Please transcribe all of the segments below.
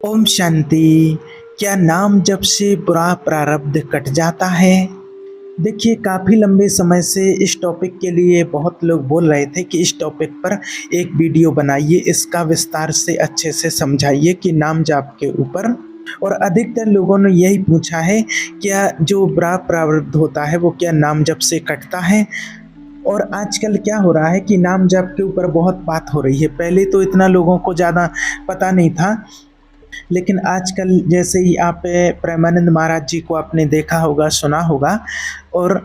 ओम शांति। क्या नाम जप से बुरा प्रारब्ध कट जाता है? देखिए, काफ़ी लंबे समय से इस टॉपिक के लिए बहुत लोग बोल रहे थे कि इस टॉपिक पर एक वीडियो बनाइए, इसका विस्तार से अच्छे से समझाइए कि नाम जाप के ऊपर। और अधिकतर लोगों ने यही पूछा है, क्या जो बुरा प्रारब्ध होता है वो क्या नाम जप से कटता है? और आजकल क्या हो रहा है कि नाम जप के ऊपर बहुत बात हो रही है। पहले तो इतना लोगों को ज़्यादा पता नहीं था, लेकिन आजकल जैसे ही आप प्रेमानंद महाराज जी को आपने देखा होगा, सुना होगा, और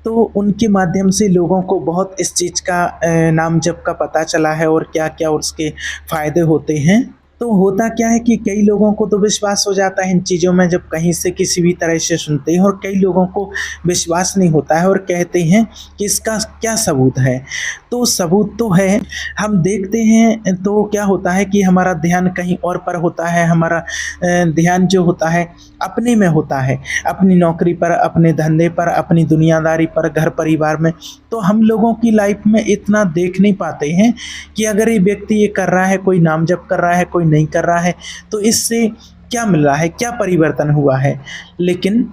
तो उनके माध्यम से लोगों को बहुत इस चीज़ का नाम जप का पता चला है और क्या-क्या उसके फ़ायदे होते हैं। तो होता क्या है कि कई लोगों को तो विश्वास हो जाता है इन चीज़ों में जब कहीं से किसी भी तरह से सुनते हैं, और कई लोगों को विश्वास नहीं होता है और कहते हैं कि इसका क्या सबूत है। तो सबूत तो है, हम देखते हैं तो क्या होता है कि हमारा ध्यान कहीं और पर होता है। हमारा ध्यान जो होता है अपने में होता है, अपनी नौकरी पर, अपने धंधे पर, अपनी दुनियादारी पर, घर परिवार में। तो हम लोगों की लाइफ में इतना देख नहीं पाते हैं कि अगर ये व्यक्ति ये कर रहा है, कोई नाम जप कर रहा है, कोई नहीं कर रहा है, तो इससे क्या मिल रहा है, क्या परिवर्तन हुआ है। लेकिन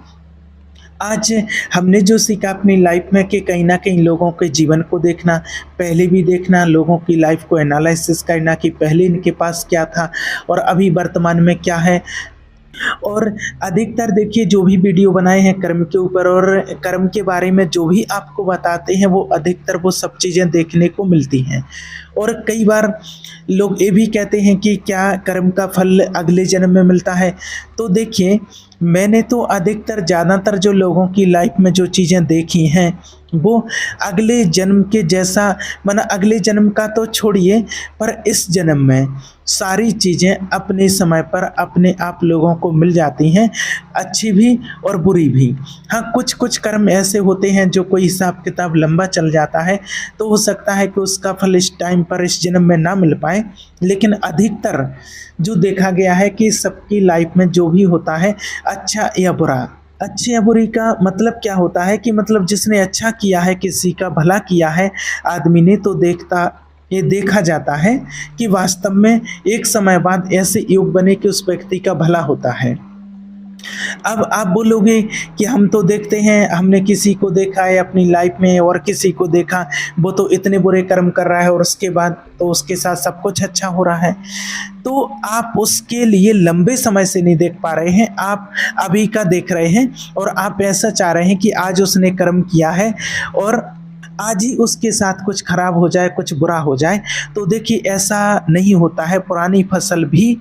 आज हमने जो सीखा अपनी लाइफ में कि कहीं न कहीं लोगों के जीवन को देखना, पहले भी देखना, लोगों की लाइफ को एनालिसिस करना कि पहले इनके पास क्या था और अभी वर्तमान में क्या है। और अधिकतर देखिए, जो भी वीडियो बनाए हैं कर्म के ऊपर और कर्म के बारे में जो भी आपको बताते हैं, वो अधिकतर वो सब चीज़ें देखने को मिलती हैं। और कई बार लोग ये भी कहते हैं कि क्या कर्म का फल अगले जन्म में मिलता है? तो देखिए, मैंने तो अधिकतर ज़्यादातर जो लोगों की लाइफ में जो चीज़ें देखी हैं, वो अगले जन्म के जैसा, माना अगले जन्म का तो छोड़िए, पर इस जन्म में सारी चीज़ें अपने समय पर अपने आप लोगों को मिल जाती हैं, अच्छी भी और बुरी भी। हाँ, कुछ कर्म ऐसे होते हैं जो कोई हिसाब किताब लंबा चल जाता है, तो हो सकता है कि उसका फल इस टाइम पर इस जन्म में ना मिल पाए। लेकिन अधिकतर जो देखा गया है कि सबकी लाइफ में जो भी होता है, अच्छा या बुरा, अच्छे या बुरी का मतलब क्या होता है कि मतलब जिसने अच्छा किया है, किसी का भला किया है आदमी ने, तो ये देखा जाता है कि वास्तव में एक समय बाद ऐसे योग बने कि उस व्यक्ति का भला होता है। अब आप बोलोगे कि हम तो देखते हैं, हमने किसी को देखा है अपनी लाइफ में और किसी को देखा, वो तो इतने बुरे कर्म कर रहा है और उसके बाद तो उसके साथ सब कुछ अच्छा हो रहा है। तो आप उसके लिए लंबे समय से नहीं देख पा रहे हैं, आप अभी का देख रहे हैं और आप ऐसा चाह रहे हैं कि आज उसने कर्म किया है और आज ही उसके साथ कुछ खराब हो जाए, कुछ बुरा हो जाए। तो देखिए, ऐसा नहीं होता है। पुरानी फसल भी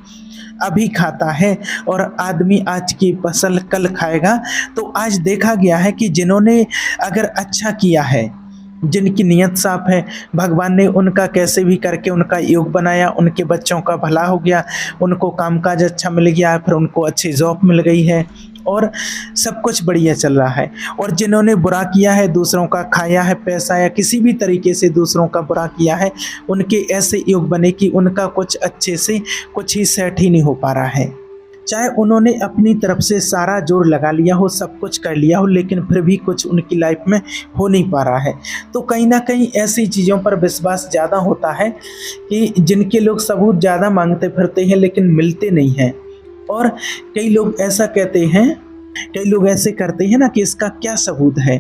अभी खाता है और आदमी आज की फसल कल खाएगा। तो आज देखा गया है कि जिन्होंने अगर अच्छा किया है, जिनकी नीयत साफ है, भगवान ने उनका कैसे भी करके उनका योग बनाया, उनके बच्चों का भला हो गया, उनको कामकाज अच्छा मिल गया, फिर उनको अच्छी जॉब मिल गई है और सब कुछ बढ़िया चल रहा है। और जिन्होंने बुरा किया है, दूसरों का खाया है पैसा या किसी भी तरीके से दूसरों का बुरा किया है, उनके ऐसे योग बने कि उनका कुछ अच्छे से कुछ ही सेट ही नहीं हो पा रहा है। चाहे उन्होंने अपनी तरफ से सारा जोर लगा लिया हो, सब कुछ कर लिया हो, लेकिन फिर भी कुछ उनकी लाइफ में हो नहीं पा रहा है। तो कहीं न कहीं ऐसी चीज़ों पर विश्वास ज़्यादा होता है कि जिनके लोग सबूत ज़्यादा माँगते फिरते हैं लेकिन मिलते नहीं हैं। और कई लोग ऐसा कहते हैं, कई लोग ऐसे करते हैं ना कि इसका क्या सबूत है?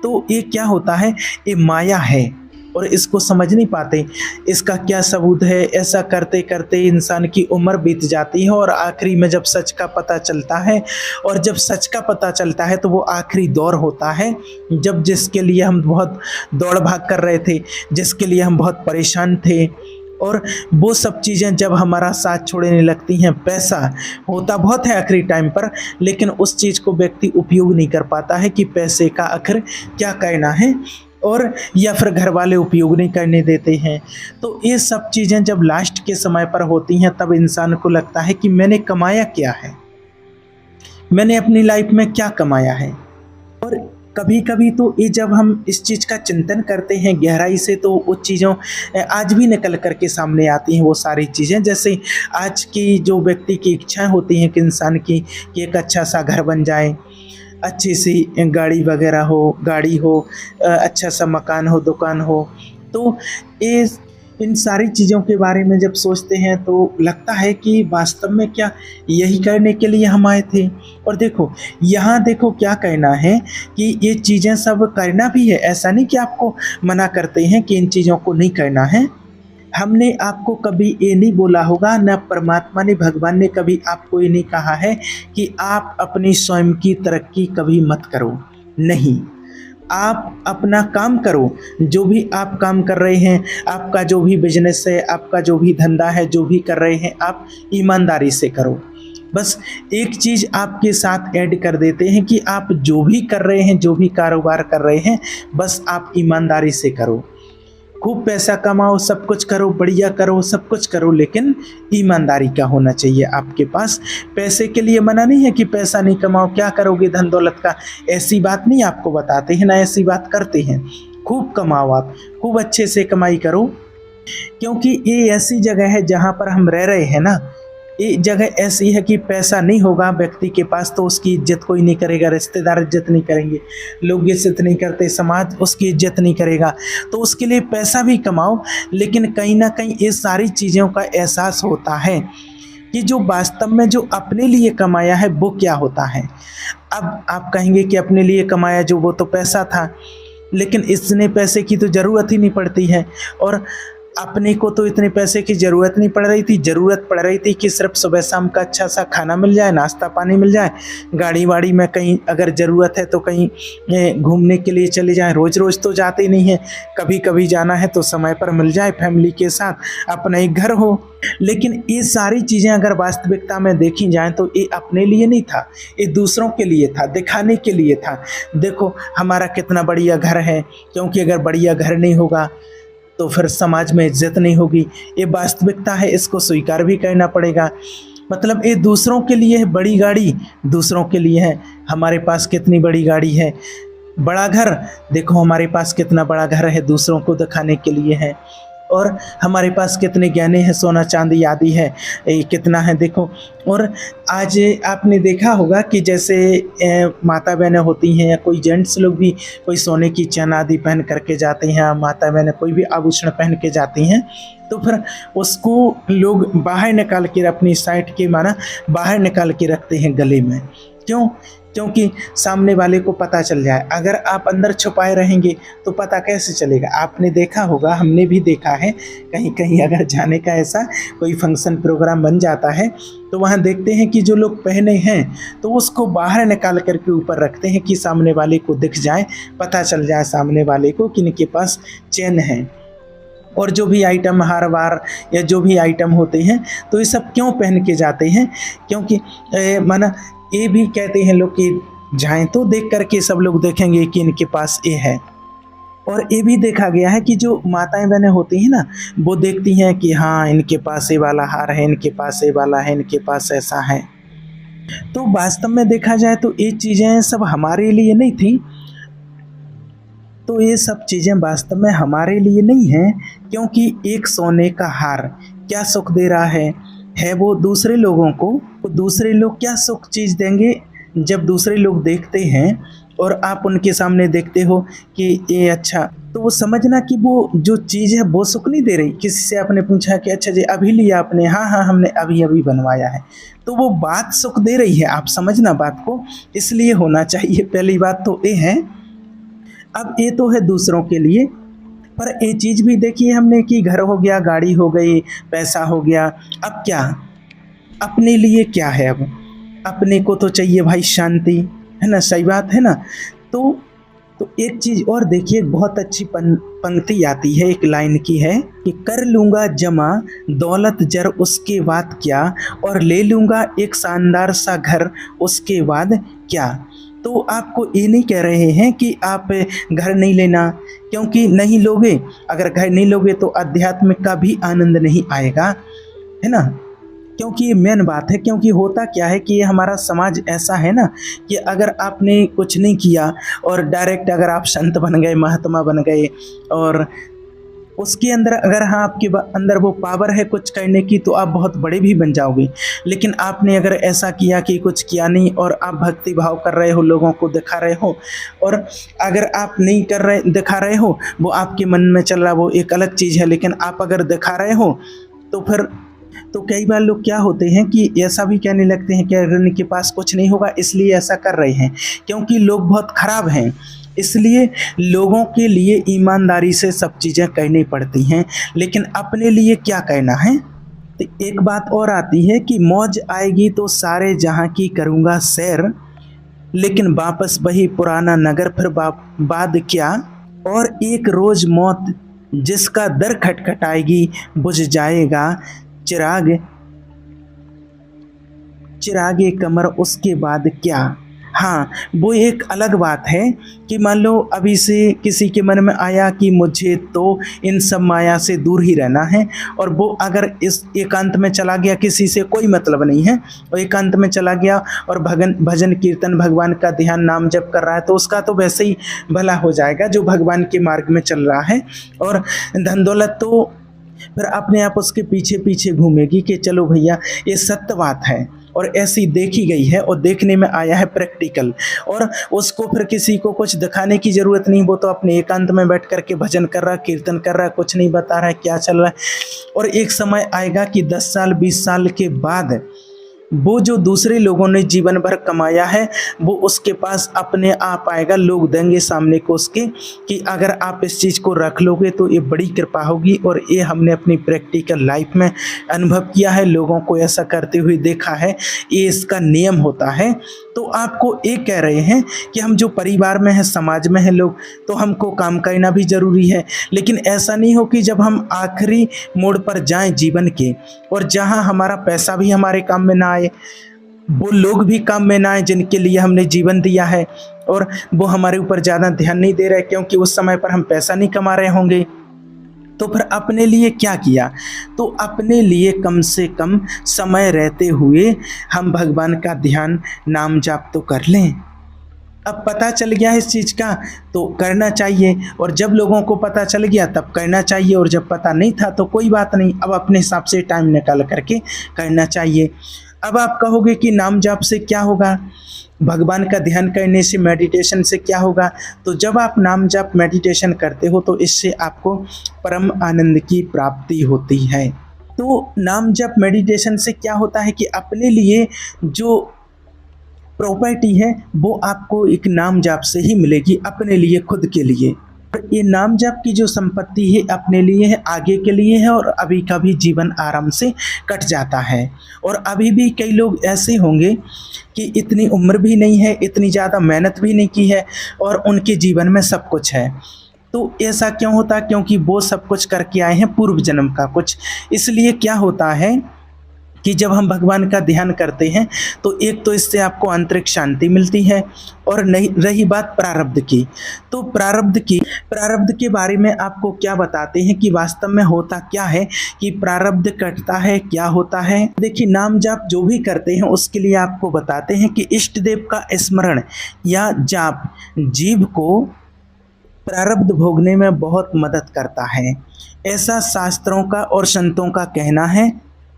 तो ये क्या होता है, ये माया है और इसको समझ नहीं पाते, इसका क्या सबूत है। ऐसा करते-करते इंसान की उम्र बीत जाती है और आखिरी में जब सच का पता चलता है, और जब सच का पता चलता है तो वो आखिरी दौर होता है, जब जिसके लिए हम बहुत दौड़-भाग कर रहे थे, जिसके लिए हम बहुत परेशान थे, और वो सब चीज़ें जब हमारा साथ छोड़ने लगती हैं। पैसा होता बहुत है आखिरी टाइम पर, लेकिन उस चीज़ को व्यक्ति उपयोग नहीं कर पाता है कि पैसे का आखिर क्या कहना है, और या फिर घर वाले उपयोग नहीं करने देते हैं। तो ये सब चीज़ें जब लास्ट के समय पर होती हैं, तब इंसान को लगता है कि मैंने कमाया क्या है? मैंने अपनी लाइफ में क्या कमाया है? और कभी-कभी तो ये जब हम इस चीज़ का चिंतन करते हैं गहराई से, तो वो चीज़ों आज भी निकल कर के सामने आती हैं वो सारी चीज़ें। जैसे आज की जो व्यक्ति की इच्छाएँ होती हैं कि इंसान की, कि एक अच्छा-सा घर बन जाए, अच्छी-सी गाड़ी वगैरह हो, गाड़ी हो, अच्छा-सा मकान हो, दुकान हो। तो ये इन सारी चीज़ों के बारे में जब सोचते हैं तो लगता है कि वास्तव में क्या यही करने के लिए हम आए थे। और देखो यहाँ देखो क्या कहना है कि ये चीज़ें सब करना भी है, ऐसा नहीं कि आपको मना करते हैं कि इन चीज़ों को नहीं करना है। हमने आपको कभी ये नहीं बोला होगा, न परमात्मा ने, भगवान ने कभी आपको ये नहीं कहा है कि आप अपनी स्वयं की तरक्की कभी मत करो। नहीं, आप अपना काम करो। जो भी आप काम कर रहे हैं, आपका जो भी बिजनेस है, आपका जो भी धंधा है, जो भी कर रहे हैं, आप ईमानदारी से करो। बस एक चीज़ आपके साथ ऐड कर देते हैं कि आप जो भी कर रहे हैं, जो भी कारोबार कर रहे हैं, बस आप ईमानदारी से करो। खूब पैसा कमाओ, सब कुछ करो, बढ़िया करो, सब कुछ करो, लेकिन ईमानदारी का होना चाहिए आपके पास। पैसे के लिए मना नहीं है कि पैसा नहीं कमाओ, क्या करोगे धन दौलत का, ऐसी बात नहीं आपको बताते हैं, ना ऐसी बात करते हैं। खूब कमाओ, आप खूब अच्छे से कमाई करो, क्योंकि ये ऐसी जगह है जहाँ पर हम रह रहे हैं ना, ये जगह ऐसी है कि पैसा नहीं होगा व्यक्ति के पास तो उसकी इज्जत कोई नहीं करेगा, रिश्तेदार इज्जत नहीं करेंगे, लोग इज्जत नहीं करते, समाज उसकी इज्जत नहीं करेगा। तो उसके लिए पैसा भी कमाओ, लेकिन कहीं ना कहीं ये सारी चीज़ों का एहसास होता है कि जो वास्तव में जो अपने लिए कमाया है वो क्या होता है। अब आप कहेंगे कि अपने लिए कमाया जो, वो तो पैसा था, लेकिन इतने पैसे की तो ज़रूरत ही नहीं पड़ती है। और अपने को तो इतने पैसे की ज़रूरत नहीं पड़ रही थी, ज़रूरत पड़ रही थी कि सिर्फ सुबह शाम का अच्छा सा खाना मिल जाए, नाश्ता पानी मिल जाए, गाड़ी वाड़ी में कहीं अगर ज़रूरत है तो कहीं घूमने के लिए चले जाएं। रोज़ रोज़ तो जाते ही नहीं है, कभी कभी जाना है तो समय पर मिल जाए, फैमिली के साथ, अपना एक घर हो। लेकिन ये सारी चीज़ें अगर वास्तविकता में देखी जाएं तो ये अपने लिए नहीं था, ये दूसरों के लिए था, दिखाने के लिए था। देखो हमारा कितना बढ़िया घर है, क्योंकि अगर बढ़िया घर नहीं होगा तो फिर समाज में इज्जत नहीं होगी। ये वास्तविकता है, इसको स्वीकार भी करना पड़ेगा। मतलब ये दूसरों के लिए है बड़ी गाड़ी, दूसरों के लिए है। हमारे पास कितनी बड़ी गाड़ी है, बड़ा घर, देखो हमारे पास कितना बड़ा घर है, दूसरों को दिखाने के लिए है। और हमारे पास कितने गहने हैं, सोना चांदी आदि है, ये कितना है देखो। और आज आपने देखा होगा कि जैसे माता बहनें होती हैं या कोई जेंट्स लोग भी कोई सोने की चैन आदि पहन करके जाते हैं, माता बहनें कोई भी आभूषण पहन के जाती हैं, तो फिर उसको लोग बाहर निकाल के, अपनी साइड के माना बाहर निकाल के रखते हैं गले में। क्यों? क्योंकि सामने वाले को पता चल जाए। अगर आप अंदर छुपाए रहेंगे तो पता कैसे चलेगा। आपने देखा होगा, हमने भी देखा है, कहीं कहीं अगर जाने का ऐसा कोई फंक्शन प्रोग्राम बन जाता है तो वहाँ देखते हैं कि जो लोग पहने हैं तो उसको बाहर निकाल करके ऊपर रखते हैं कि सामने वाले को दिख जाए, पता चल जाए सामने वाले को कि इनके पास चैन है। और जो भी आइटम, हार वार या जो भी आइटम होते हैं, तो ये सब क्यों पहन के जाते हैं? क्योंकि माना ये भी कहते हैं लोग कि जाएं तो देख करके सब लोग देखेंगे कि इनके पास ये है। और ये भी देखा गया है कि जो माताएं बहनें होती हैं ना, वो देखती हैं कि हाँ इनके पास ये वाला हार है, इनके पास ये वाला है, इनके पास ऐसा है। तो वास्तव में देखा जाए तो ये चीज़ें सब हमारे लिए नहीं थी। तो ये सब चीज़ें वास्तव में हमारे लिए नहीं हैं, क्योंकि एक सोने का हार क्या सुख दे रहा है वो दूसरे लोगों को। तो दूसरे लोग क्या सुख चीज़ देंगे जब दूसरे लोग देखते हैं और आप उनके सामने देखते हो कि ये अच्छा, तो वो समझना कि वो जो चीज़ है वो सुख नहीं दे रही। किसी से आपने पूछा कि अच्छा जी अभी लिया आपने? हाँ हाँ हमने अभी अभी बनवाया है, तो वो बात सुख दे रही है, आप समझना बात को। इसलिए होना चाहिए, पहली बात तो ये है। अब ये तो है दूसरों के लिए, पर ये चीज़ भी देखिए हमने कि घर हो गया, गाड़ी हो गई, पैसा हो गया, अब क्या अपने लिए क्या है? अब अपने को तो चाहिए भाई शांति, है ना, सही बात है ना। तो एक चीज़ और देखिए, बहुत अच्छी पंक्ति आती है, एक लाइन की है कि कर लूँगा जमा दौलत जर उसके बाद क्या, और ले लूँगा एक शानदार सा घर उसके बाद क्या। तो आपको ये नहीं कह रहे हैं कि आप घर नहीं लेना, क्योंकि नहीं लोगे, अगर घर नहीं लोगे तो अध्यात्म का भी आनंद नहीं आएगा, है ना। क्योंकि ये मेन बात है। क्योंकि होता क्या है कि ये हमारा समाज ऐसा है ना कि अगर आपने कुछ नहीं किया और डायरेक्ट अगर आप संत बन गए, महात्मा बन गए और उसके अंदर अगर हाँ आपके अंदर वो पावर है कुछ करने की तो आप बहुत बड़े भी बन जाओगे। लेकिन आपने अगर ऐसा किया कि कुछ किया नहीं और आप भक्ति भाव कर रहे हो, लोगों को दिखा रहे हो, और अगर आप नहीं कर रहे दिखा रहे हो, वो आपके मन में चल रहा वो एक अलग चीज़ है, लेकिन आप अगर दिखा रहे हो तो फिर तो कई बार लोग क्या होते हैं कि ऐसा भी कहने लगते हैं कि अगर इनके पास कुछ नहीं होगा इसलिए ऐसा कर रहे हैं, क्योंकि लोग बहुत खराब हैं। इसलिए लोगों के लिए ईमानदारी से सब चीज़ें करनी पड़ती हैं, लेकिन अपने लिए क्या करना है। तो एक बात और आती है कि मौज आएगी तो सारे जहाँ की करूँगा सैर, लेकिन वापस वही पुराना नगर फिर बाद क्या। और एक रोज़ मौत जिसका दर खटखटाएगी, बुझ जाएगा चिराग चिरागे कमर, उसके बाद क्या। हाँ, वो एक अलग बात है कि मान लो अभी से किसी के मन में आया कि मुझे तो इन सब माया से दूर ही रहना है, और वो अगर इस एकांत में चला गया, किसी से कोई मतलब नहीं है, और एकांत में चला गया और भजन कीर्तन भगवान का ध्यान नाम जप कर रहा है, तो उसका तो वैसे ही भला हो जाएगा जो भगवान के मार्ग में चल रहा है। और धन दौलत तो फिर अपने आप उसके पीछे पीछे घूमेगी कि चलो भैया ये सत्य बात है और ऐसी देखी गई है और देखने में आया है प्रैक्टिकल, और उसको फिर किसी को कुछ दिखाने की ज़रूरत नहीं। वो तो अपने एकांत में बैठ कर के भजन कर रहा, कीर्तन कर रहा, कुछ नहीं बता रहा है क्या चल रहा है। और एक समय आएगा कि 10 साल 20 साल के बाद वो जो दूसरे लोगों ने जीवन भर कमाया है वो उसके पास अपने आप आएगा। लोग देंगे सामने को उसके कि अगर आप इस चीज़ को रख लोगे तो ये बड़ी कृपा होगी, और ये हमने अपनी प्रैक्टिकल लाइफ में अनुभव किया है, लोगों को ऐसा करते हुए देखा है, ये इसका नियम होता है। तो आपको ये कह रहे हैं कि हम जो परिवार में हैं, समाज में हैं लोग, तो हमको काम करना भी ज़रूरी है, लेकिन ऐसा नहीं हो कि जब हम आखिरी मोड़ पर जाएं जीवन के और जहां हमारा पैसा भी हमारे काम में ना आए, वो लोग भी काम में ना आए जिनके लिए हमने जीवन दिया है, और वो हमारे ऊपर ज़्यादा ध्यान नहीं दे रहे क्योंकि उस समय पर हम पैसा नहीं कमा रहे होंगे। तो फिर अपने लिए क्या किया। तो अपने लिए कम से कम समय रहते हुए हम भगवान का ध्यान नाम जाप तो कर लें। अब पता चल गया है इस चीज़ का तो करना चाहिए, और जब लोगों को पता चल गया तब करना चाहिए, और जब पता नहीं था तो कोई बात नहीं, अब अपने हिसाब से टाइम निकाल करके करना चाहिए। अब आप कहोगे कि नाम जाप से क्या होगा, भगवान का ध्यान करने से, मेडिटेशन से क्या होगा। तो जब आप नाम जाप मेडिटेशन करते हो तो इससे आपको परम आनंद की प्राप्ति होती है। तो नाम जाप मेडिटेशन से क्या होता है कि अपने लिए जो प्रॉपर्टी है वो आपको एक नाम जाप से ही मिलेगी, अपने लिए, खुद के लिए। ये नाम जाप की जो संपत्ति है अपने लिए है, आगे के लिए है, और अभी का भी जीवन आराम से कट जाता है। और अभी भी कई लोग ऐसे होंगे कि इतनी उम्र भी नहीं है, इतनी ज़्यादा मेहनत भी नहीं की है, और उनके जीवन में सब कुछ है। तो ऐसा क्यों होता? क्योंकि वो सब कुछ करके आए हैं पूर्व जन्म का कुछ। इसलिए क्या होता है कि जब हम भगवान का ध्यान करते हैं तो एक तो इससे आपको आंतरिक शांति मिलती है, और नहीं रही बात प्रारब्ध की, तो प्रारब्ध के बारे में आपको क्या बताते हैं कि वास्तव में होता क्या है, कि प्रारब्ध कटता है, क्या होता है। देखिए, नाम जाप जो भी करते हैं उसके लिए आपको बताते हैं कि इष्ट देव का स्मरण या जाप जीव को प्रारब्ध भोगने में बहुत मदद करता है। ऐसा शास्त्रों का और संतों का कहना है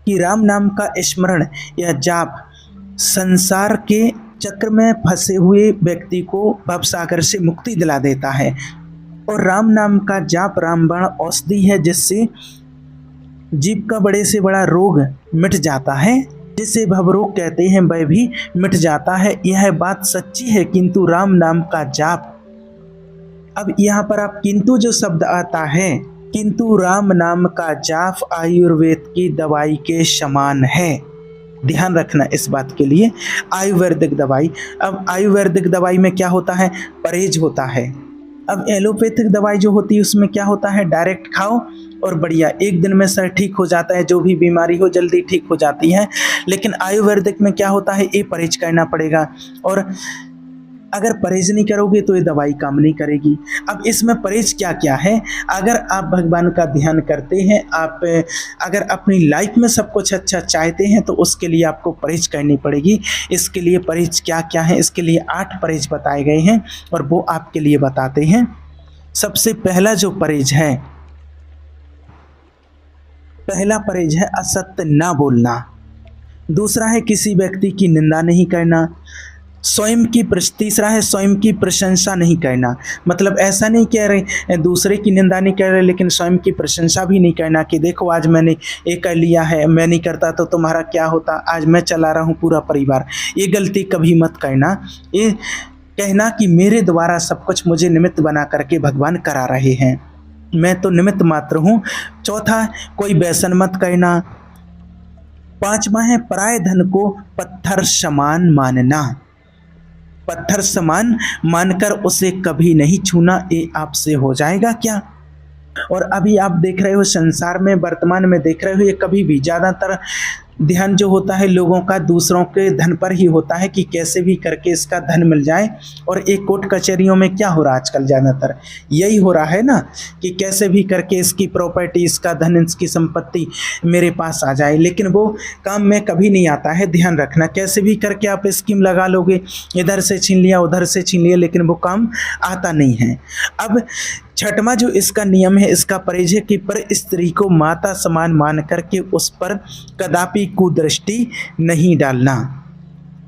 कि राम नाम का स्मरण या जाप संसार के चक्र में फंसे हुए व्यक्ति को भवसागर से मुक्ति दिला देता है। और राम नाम का जाप रामबाण औषधि है, जिससे जीव का बड़े से बड़ा रोग मिट जाता है, जिसे भवरोग कहते हैं वह भी मिट जाता है। यह बात सच्ची है, किंतु राम नाम का जाप, अब यहाँ पर आप किंतु जो शब्द आता है, किंतु राम नाम का जाप आयुर्वेद की दवाई के समान है। ध्यान रखना इस बात के लिए, आयुर्वेदिक दवाई। अब आयुर्वेदिक दवाई में क्या होता है? परहेज होता है। अब एलोपैथिक दवाई जो होती है उसमें क्या होता है? डायरेक्ट खाओ और बढ़िया एक दिन में सर ठीक हो जाता है, जो भी बीमारी हो जल्दी ठीक हो जाती है। लेकिन आयुर्वेदिक में क्या होता है? ये परहेज करना पड़ेगा, और अगर परहेज नहीं करोगे तो ये दवाई काम नहीं करेगी। अब इसमें परहेज क्या क्या है? अगर आप भगवान का ध्यान करते हैं, आप अगर अपनी लाइफ में सब कुछ अच्छा चाहते हैं तो उसके लिए आपको परहेज करनी पड़ेगी। इसके लिए परहेज क्या क्या है? इसके लिए 8 परहेज बताए गए हैं और वो आपके लिए बताते हैं। सबसे पहला जो परहेज है पहला परहेज है असत्य ना बोलना। दूसरा है किसी व्यक्ति की निंदा नहीं करना। तीसरा है स्वयं की प्रशंसा नहीं करना। मतलब ऐसा नहीं कह रहे, दूसरे की निंदा नहीं कर रहे लेकिन स्वयं की प्रशंसा भी नहीं करना कि देखो आज मैंने ये कर लिया है, मैं नहीं करता तो तुम्हारा क्या होता, आज मैं चला रहा हूँ पूरा परिवार। ये गलती कभी मत करना। ये कहना कि मेरे द्वारा सब कुछ मुझे निमित्त बना करके भगवान करा रहे हैं, मैं तो निमित्त मात्र हूँ। चौथा, कोई व्यसन मत करना। पांचवा है पराये धन को पत्थर समान मानना। पत्थर समान मानकर उसे कभी नहीं छूना। ये आपसे हो जाएगा क्या? और अभी आप देख रहे हो संसार में, वर्तमान में देख रहे हो, ये कभी भी ज़्यादातर ध्यान जो होता है लोगों का दूसरों के धन पर ही होता है कि कैसे भी करके इसका धन मिल जाए। और एक कोर्ट कचहरियों में क्या हो रहा है आजकल, ज़्यादातर यही हो रहा है ना कि कैसे भी करके इसकी प्रॉपर्टी, इसका धन, इसकी संपत्ति मेरे पास आ जाए। लेकिन वो काम में कभी नहीं आता है। ध्यान रखना, कैसे भी करके आप स्कीम लगा लोगे, इधर से छीन लिया उधर से छीन लिया, लेकिन वो काम आता नहीं है। अब छठवां जो इसका नियम है, इसका परहेज है कि पर स्त्री को माता समान मान करके उस पर कदापि कुदृष्टि नहीं डालना।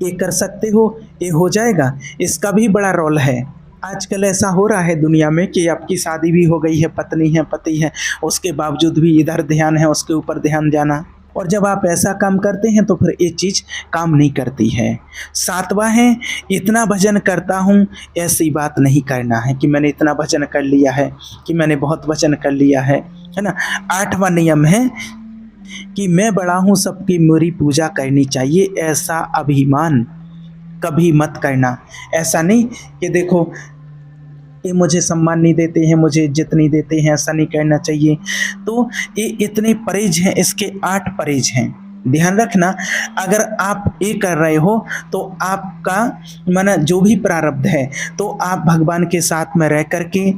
ये कर सकते हो, ये हो जाएगा। इसका भी बड़ा रोल है। आजकल ऐसा हो रहा है दुनिया में कि आपकी शादी भी हो गई है, पत्नी है, पति है, उसके बावजूद भी इधर ध्यान है, उसके ऊपर ध्यान जाना। और जब आप ऐसा काम करते हैं तो फिर ये चीज़ काम नहीं करती है। सातवां है इतना भजन करता हूँ, ऐसी बात नहीं करना है कि मैंने इतना भजन कर लिया है, कि मैंने बहुत भजन कर लिया है ना। आठवां नियम है कि मैं बड़ा हूँ, सबकी मेरी पूजा करनी चाहिए, ऐसा अभिमान कभी मत करना। ऐसा नहीं कि देखो ये मुझे सम्मान नहीं देते हैं, मुझे इज्जत नहीं देते हैं, ऐसा नहीं करना चाहिए। तो ये इतने परहेज हैं, इसके 8 परहेज हैं। ध्यान रखना, अगर आप ये कर रहे हो तो आपका माना जो भी प्रारब्ध है तो आप भगवान के साथ में रह करके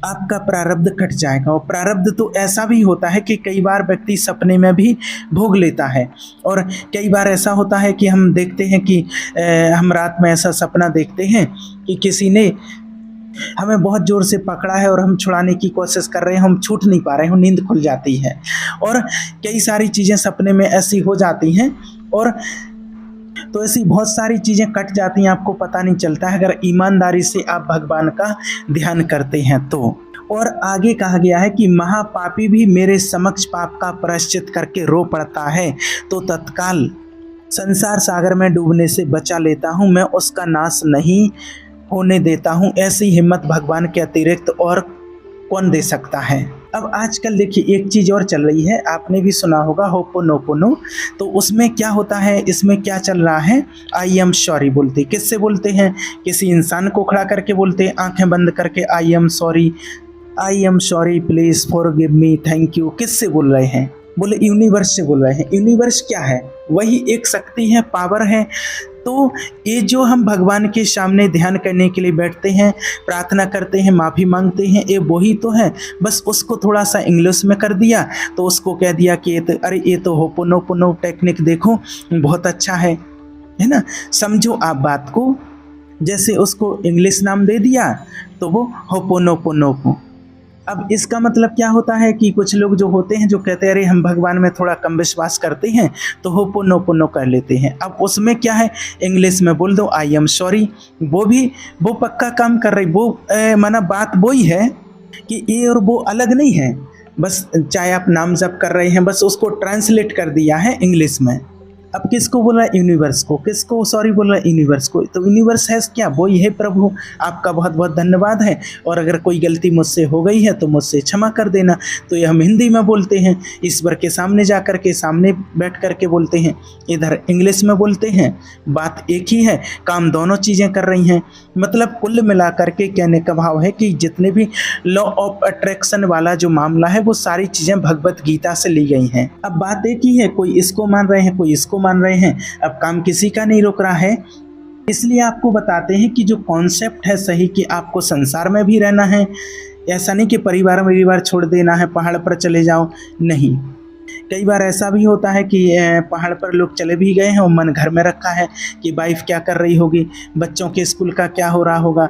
आपका प्रारब्ध कट जाएगा। और प्रारब्ध तो ऐसा भी होता है कि कई बार व्यक्ति सपने में भी भोग लेता है। और कई बार ऐसा होता है कि हम देखते हैं कि हम रात में ऐसा सपना देखते हैं कि किसी ने हमें बहुत ज़ोर से पकड़ा है और हम छुड़ाने की कोशिश कर रहे हैं, हम छूट नहीं पा रहे हैं, नींद खुल जाती है। और कई सारी चीज़ें सपने में ऐसी हो जाती हैं, और तो ऐसी बहुत सारी चीज़ें कट जाती हैं, आपको पता नहीं चलता है, अगर ईमानदारी से आप भगवान का ध्यान करते हैं तो। और आगे कहा गया है कि महापापी भी मेरे समक्ष पाप का प्रायश्चित करके रो पड़ता है तो तत्काल संसार सागर में डूबने से बचा लेता हूँ, मैं उसका नाश नहीं होने देता हूँ। ऐसी हिम्मत भगवान के अतिरिक्त और कौन दे सकता है। अब आजकल देखिए एक चीज़ और चल रही है, आपने भी सुना होगा होपोनोपोनो। तो उसमें क्या होता है, इसमें क्या चल रहा है, आई एम सॉरी बोलते। किससे बोलते हैं? किसी इंसान को खड़ा करके बोलते हैं, आंखें बंद करके I am sorry please forgive me, thank you. किससे बोल रहे हैं? बोले यूनिवर्स से बोल रहे हैं। यूनिवर्स क्या है? वही एक शक्ति है, पावर है। तो ये जो हम भगवान के सामने ध्यान करने के लिए बैठते हैं, प्रार्थना करते हैं, माफ़ी मांगते हैं, ये वही तो है। बस उसको थोड़ा सा इंग्लिश में कर दिया तो उसको कह दिया कि ये तो होपोनोपोनो टेक्निक देखो बहुत अच्छा है ना। समझो आप बात को, जैसे उसको इंग्लिश नाम दे दिया तो वो होपोनोपोनो। अब इसका मतलब क्या होता है कि कुछ लोग जो होते हैं जो कहते हैं अरे हम भगवान में थोड़ा कम विश्वास करते हैं तो होपोनोपोनो कर लेते हैं। अब उसमें क्या है, इंग्लिश में बोल दो आई एम सॉरी, वो पक्का काम कर रही। वो माना बात वही है कि ये और वो अलग नहीं है। बस चाहे आप नाम जप कर रहे हैं, बस उसको ट्रांसलेट कर दिया है इंग्लिश में। अब किसको बोला? यूनिवर्स को। किसको सॉरी बोला? यूनिवर्स को। तो यूनिवर्स है क्या? वो ही है प्रभु। आपका बहुत बहुत धन्यवाद है, और अगर कोई गलती मुझसे हो गई है तो मुझसे क्षमा कर देना। तो ये हम हिंदी में बोलते हैं, ईश्वर के सामने जा कर के, सामने बैठ कर के बोलते हैं, इधर इंग्लिश में बोलते हैं। बात एक ही है, काम दोनों चीज़ें कर रही हैं। मतलब कुल मिला करके कहने का भाव है कि जितने भी लॉ ऑफ अट्रैक्शन वाला जो मामला है वो सारी चीज़ें भगवत गीता से ली गई हैं। अब बात एक ही है, कोई इसको मान रहे हैं, कोई इसको मान रहे हैं। अब काम किसी का नहीं रुक रहा है। इसलिए आपको बताते हैं कि जो कॉन्सेप्ट है सही कि आपको संसार में भी रहना है, ऐसा नहीं कि परिवार छोड़ देना है, पहाड़ पर चले जाओ, नहीं। कई बार ऐसा भी होता है कि पहाड़ पर लोग चले भी गए हैं और मन घर में रखा है कि वाइफ क्या कर रही होगी, बच्चों के स्कूल का क्या हो रहा होगा,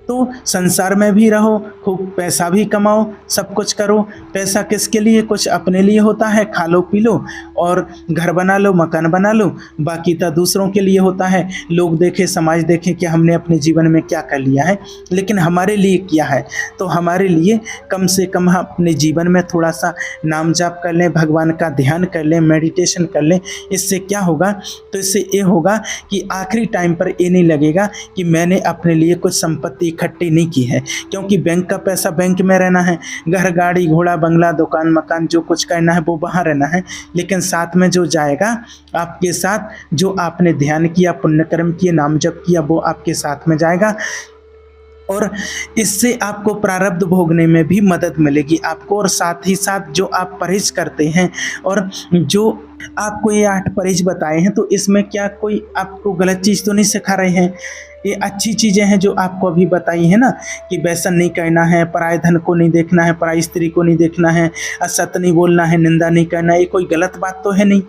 तो संसार में भी रहो, खूब पैसा भी कमाओ, सब कुछ करो। पैसा किसके लिए? कुछ अपने लिए होता है, खा लो पी लो और घर बना लो, मकान बना लो। बाकी तो दूसरों के लिए होता है, लोग देखें, समाज देखे कि हमने अपने जीवन में क्या कर लिया है। लेकिन हमारे लिए क्या है? तो हमारे लिए कम से कम हम अपने जीवन में थोड़ा सा नाम जाप कर लें, भगवान का ध्यान कर लें, मेडिटेशन कर लें। इससे क्या होगा? तो इससे ये होगा कि आखिरी टाइम पर ये नहीं लगेगा कि मैंने अपने लिए कुछ संपत्ति इकट्ठी नहीं की है, क्योंकि बैंक का पैसा बैंक में रहना है, घर गाड़ी घोड़ा बंगला दुकान मकान जो कुछ करना है वो वहाँ रहना है। लेकिन साथ में जो जाएगा आपके साथ, जो आपने ध्यान किया, पुण्यकर्म किए, नाम जप किया, वो आपके साथ में जाएगा। और इससे आपको प्रारब्ध भोगने में भी मदद मिलेगी आपको। और साथ ही साथ जो आप परहेज करते हैं और जो आपको ये 8 परहेज बताए हैं, तो इसमें क्या कोई आपको गलत चीज़ तो नहीं सिखा रहे हैं? ये अच्छी चीज़ें हैं जो आपको अभी बताई है ना, कि व्यसन नहीं करना है, पराये धन को नहीं देखना है, पराई स्त्री को नहीं देखना है, असत्य नहीं बोलना है, निंदा नहीं करना है। ये कोई गलत बात तो है नहीं,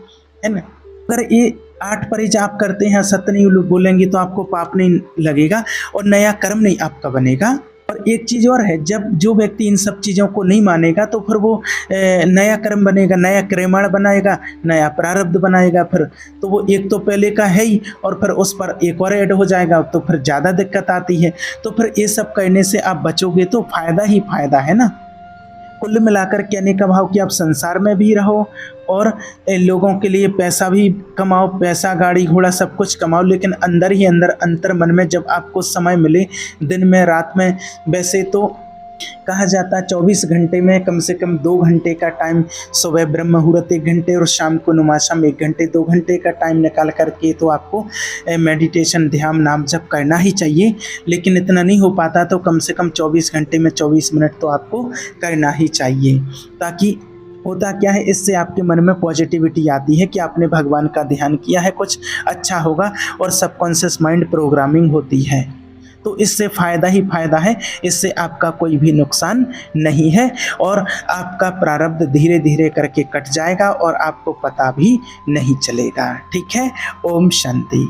है ना? अगर ये 8 परहेज आप करते हैं, सत्य नहीं बोलेंगे, तो आपको पाप नहीं लगेगा और नया कर्म नहीं आपका बनेगा। और एक चीज़ और है, जब जो व्यक्ति इन सब चीज़ों को नहीं मानेगा तो फिर वो नया कर्म बनेगा, नया क्रियामाण बनाएगा, नया प्रारब्ध बनाएगा। फिर तो वो एक तो पहले का है ही और फिर उस पर एक और ऐड हो जाएगा, तो फिर ज़्यादा दिक्कत आती है। तो फिर ये सब करने से आप बचोगे तो फ़ायदा ही फ़ायदा है ना। कुल मिलाकर कहने का भाव कि आप संसार में भी रहो और लोगों के लिए पैसा भी कमाओ, पैसा गाड़ी घोड़ा सब कुछ कमाओ, लेकिन अंदर ही अंदर अंतर मन में जब आपको समय मिले, दिन में रात में, वैसे तो कहा जाता है 24 घंटे में कम से कम 2 घंटे का टाइम, सुबह ब्रह्म मुहूर्त 1 घंटे और शाम को नुमाशाम 1 घंटे, 2 घंटे का टाइम निकाल करके तो आपको मेडिटेशन ध्यान नाम जप करना ही चाहिए। लेकिन इतना नहीं हो पाता तो कम से कम 24 घंटे में 24 मिनट तो आपको करना ही चाहिए। ताकि होता क्या है, इससे आपके मन में पॉजिटिविटी आती है कि आपने भगवान का ध्यान किया है, कुछ अच्छा होगा, और सबकॉन्शियस माइंड प्रोग्रामिंग होती है। तो इससे फ़ायदा ही फ़ायदा है, इससे आपका कोई भी नुकसान नहीं है और आपका प्रारब्ध धीरे धीरे करके कट जाएगा और आपको पता भी नहीं चलेगा। ठीक है, ओम शांति।